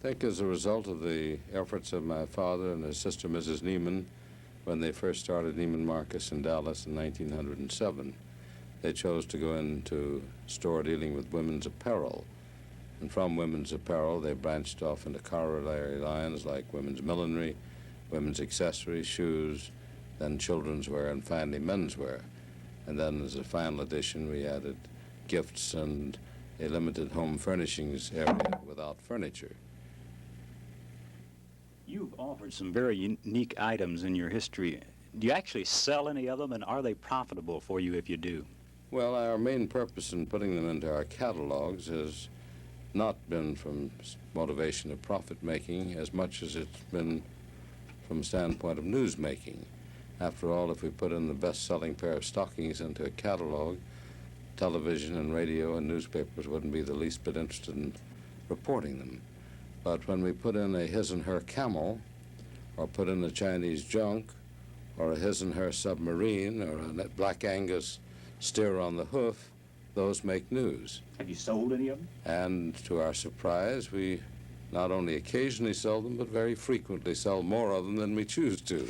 think as a result of the efforts of my father and his sister, Mrs. Neiman, when they first started Neiman-Marcus in Dallas in 1907, they chose to go into store dealing with women's apparel. And from women's apparel, they branched off into corollary lines like women's millinery, women's accessories, shoes, then children's wear, and finally men's wear. And then as a final addition, we added gifts and a limited home furnishings area without furniture. You've offered some very unique items in your history. Do you actually sell any of them, and are they profitable for you if you do? Well, our main purpose in putting them into our catalogs has not been from motivation of profit-making as much as it's been from a standpoint of news-making. After all, if we put in the best-selling pair of stockings into a catalog, television and radio and newspapers wouldn't be the least bit interested in reporting them. But when we put in a his and her camel, or put in a Chinese junk, or a his and her submarine, or a Black Angus steer on the hoof, those make news. Have you sold any of them? And to our surprise, we not only occasionally sell them, but very frequently sell more of them than we choose to.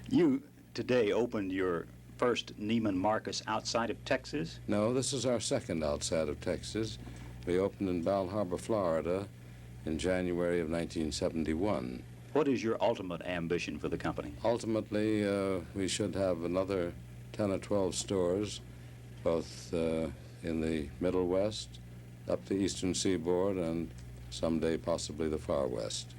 You today opened your first Neiman-Marcus outside of Texas? No, this is our second outside of Texas. We opened in Bal Harbour, Florida in January of 1971. What is your ultimate ambition for the company? Ultimately, we should have another 10 or 12 stores, both in the Middle West, up the Eastern Seaboard, and someday possibly the Far West.